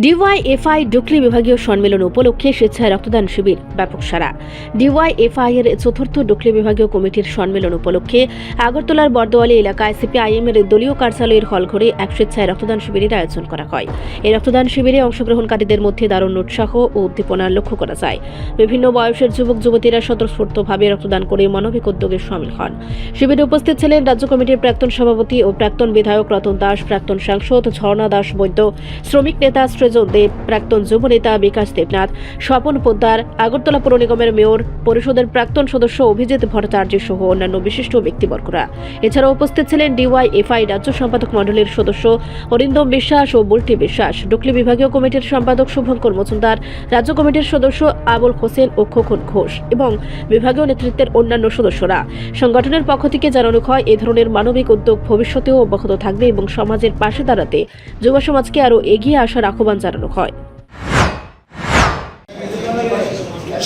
DYFI ডুকলি বিভাগীয় সম্মেলন উপলক্ষে স্বেচ্ছায় রক্তদান শিবির ব্যাপক সাড়া। ডিওয়াইএফআই এর চতুর্থ ডুকলি বিভাগীয় কমিটির সম্মেলন উপলক্ষে আগরতলার বর্দোয়ালি এলাকায় সিপিআইএম এর দলীয় কার্যালয়ের হলঘরে এক স্বেচ্ছায় রক্তদান শিবিরের আয়োজন করা হয়। এই রক্তদান শিবিরে অংশগ্রহণকারীদের মধ্যে দারুণ উৎসাহ ও উদ্দীপনা লক্ষ্য করা যায়। বিভিন্ন বয়সের যুবক যুবতীরা স্বতঃস্ফূর্তভাবে রক্তদান করে মানবিক উদ্যোগে সামিল হন। শিবিরে উপস্থিত ছিলেন রাজ্য কমিটির প্রাক্তন সভাপতি ও প্রাক্তন বিধায়ক রতন দাস, প্রাক্তন সাংসদ ঝর্ণা দাস বৈদ্য, শ্রমিক নেতা সৃজন দেব, প্রাক্তন যুব নেতা বিকাশ দেবনাথ, স্বপন পোদ্দার, আগরতলা পৌর নিগমের মেয়র পরিষদের প্রাক্তন সদস্য অভিজিৎ ভট্টাচার্য সহ অন্যান্য বিশিষ্ট ব্যক্তিবর্গরা। এছাড়াও উপস্থিত ছিলেন ডিওয়াইএফআই রাজ্য সম্পাদক মণ্ডলীর সদস্য অরিন্দম বিশ্বাস ও বুলটি বিশ্বাস, ডুকলি বিভাগীয় কমিটির সম্পাদক শুভঙ্কর মজুমদার, রাজ্য কমিটির সদস্য আবুল হোসেন ও খোকন ঘোষ এবং বিভাগীয় নেতৃত্বের অন্যান্য সদস্যরা। সংগঠনের পক্ষ থেকে জানানো হয়, এই ধরনের মানবিক উদ্যোগ ভবিষ্যতেও অব্যাহত থাকবে এবং সমাজের পাশে দাঁড়াতে যুব সমাজকে আরও এগিয়ে আসার আহ্বান জানানো হয়।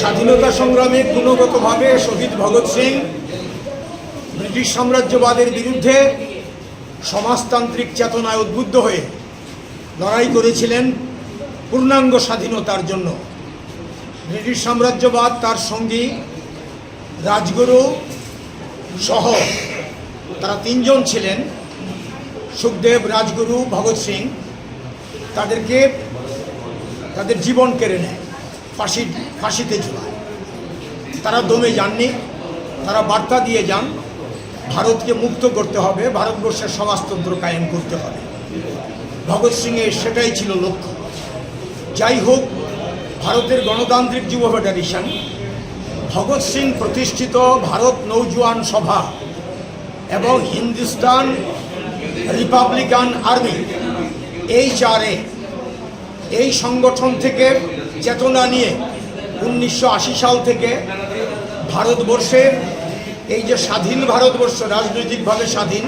স্বাধীনতা সংগ্রামে গুণগতভাবে শহীদ ভগৎ সিং ব্রিটিশ সাম্রাজ্যবাদের বিরুদ্ধে সমাজতান্ত্রিক চেতনায় উদ্বুদ্ধ হয়ে লড়াই করেছিলেন পূর্ণাঙ্গ স্বাধীনতার জন্য। ব্রিটিশ সাম্রাজ্যবাদ তার সঙ্গী রাজগুরু সহ তারা তিনজন ছিলেন, সুখদেব, রাজগুরু, ভগৎ সিং, তাদেরকে তাদের জীবন কেড়ে নেয়, ফাঁসিতে ঝুলায়। তারা দমে যাননি, তারা বার্তা দিয়ে যান ভারতকে মুক্ত করতে হবে, ভারতবর্ষের সমাজতন্ত্র কায়েম করতে হবে। ভগৎ সিংয়ের সেটাই ছিল লক্ষ্য। যাই হোক, ভারতের গণতান্ত্রিক যুব ফেডারেশন, ভগৎ সিং প্রতিষ্ঠিত ভারত নৌজওয়ান সভা এবং হিন্দুস্তান রিপাবলিকান আর্মি, এই সংগঠন থেকে চেতনা নিয়ে 1980 সাল থেকে ভারতবর্ষের এই যে স্বাধীন ভারতবর্ষ, রাজনৈতিকভাবে স্বাধীন,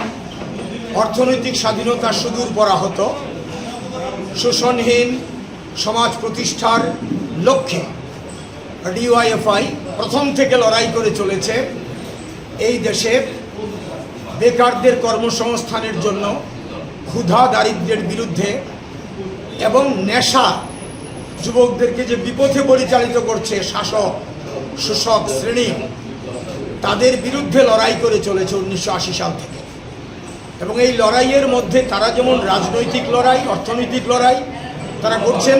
অর্থনৈতিক স্বাধীনতা সুদূর পরাহত, শোষণহীন সমাজ প্রতিষ্ঠার লক্ষ্যে ডিওয়াইএফআই প্রথম থেকে লড়াই করে চলেছে। এই দেশে বেকারদের কর্মসংস্থানের জন্য, ক্ষুধা দারিদ্র্যের বিরুদ্ধে এবং নেশা যুবকদেরকে যে বিপথে পরিচালিত করছে শোষক শ্রেণী, তাদের বিরুদ্ধে লড়াই করে চলেছে 1980 সাল থেকে। এবং এই লড়াইয়ের মধ্যে তারা যেমন রাজনৈতিক লড়াই, অর্থনৈতিক লড়াই তারা করছেন,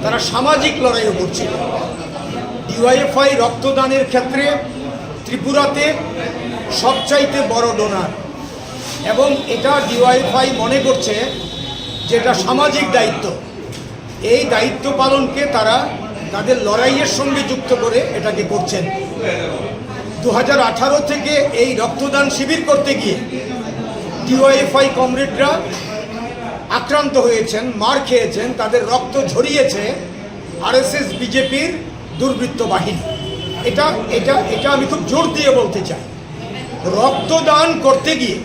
তারা সামাজিক লড়াইও করছেন। ডিওয়াইএফআই রক্তদানের ক্ষেত্রে ত্রিপুরাতে সবচাইতে বড় ডোনার, এবং এটা ডিওয়াইএফআই মনে করছে যে এটা সামাজিক দায়িত্ব। এই দায়িত্ব পালনকে তারা তাদের লড়াইয়ের সঙ্গে যুক্ত করে এটাকে করছেন। 2018 থেকে এই রক্তদান শিবির করতে গিয়ে ডিওয়াইএফআই কমরেডরা আক্রান্ত হয়েছেন, মার খেয়েছেন, তাদের রক্ত ঝরিয়েছে আরএসএস বিজেপির দুর্বৃত্ত বাহিনী। এটা আমি খুব জোর দিয়ে বলতে চাই। রক্তদান করতে গিয়ে,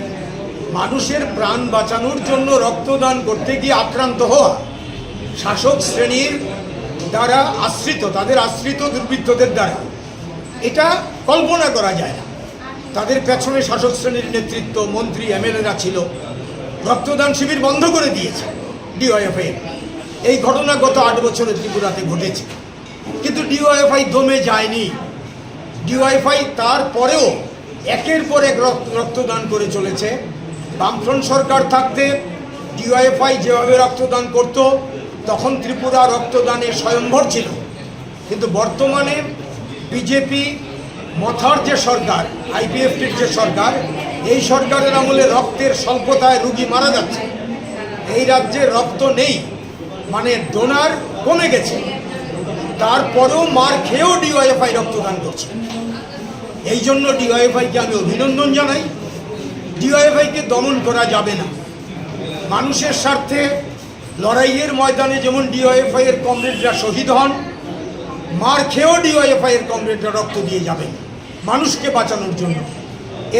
মানুষের প্রাণ বাঁচানোর জন্য রক্তদান করতে গিয়ে আক্রান্ত হওয়া শাসক শ্রেণীর দ্বারা আশ্রিত, তাদের আশ্রিত দুর্বৃত্তদের দ্বারা, এটা কল্পনা করা যায় না। তাদের পেছনে শাসক শ্রেণীর নেতৃত্ব, মন্ত্রী, এমএলএরা ছিল। রক্তদান শিবির বন্ধ করে দিয়েছে ডিওয়াইএফআই। এই ঘটনা গত 8 বছরে ত্রিপুরাতে ঘটেছে, কিন্তু ডিওয়াইএফআই দমে যায়নি। ডিওয়াইএফআই তারপরেও একের পর এক রক্তদান করে চলেছে। বামফ্রন্ট সরকার থাকতে ডিওয়াইএফআই যেভাবে রক্তদান করত, তখন ত্রিপুরা রক্তদানে স্বয়ম্ভর ছিল। কিন্তু বর্তমানে বিজেপি মথার যে সরকার, আইপিএফটির যে সরকার, এই সরকারের আমলে রক্তের স্বল্পতায় রুগী মারা যাচ্ছে। এই রাজ্যে রক্ত নেই, মানে ডোনার কমে গেছে। তারপরেও মার খেয়েও ডিওয়াইএফআই রক্তদান করছে। এই জন্য ডিওয়াইএফআইকে আমি অভিনন্দন জানাই। ডিওয়াইএফআইকে দমন করা যাবে না। মানুষের স্বার্থে লড়াইয়ের ময়দানে যেমন ডিওয়াইএফআই এর কমরেডরা শহীদ হন, মার খেয়েও ডিওয়াইএফআই এর কমরেডরা রক্ত দিয়ে যাবেন মানুষকে বাঁচানোর জন্য।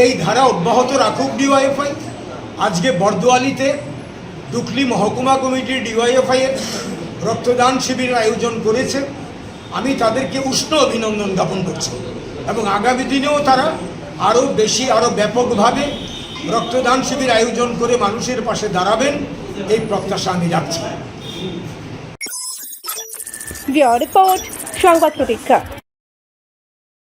এই ধারা অব্যাহত রাখুক ডিওয়াইএফআই। আজকে বর্দোয়ালিতে ডুকলি মহকুমা কমিটি ডিওয়াইএফআই এর রক্তদান শিবির আয়োজন করেছে। আমি তাদেরকে উষ্ণ অভিনন্দন জ্ঞাপন করছি, এবং আগামী দিনেও তারা আরও বেশি, আরও ব্যাপকভাবে রক্তদান শিবির আয়োজন করে মানুষের পাশে দাঁড়াবেন, এই প্রত্যাশা আমি রাখছি। ব্যুরো রিপোর্ট, সংবাদ প্রতীক্ষা।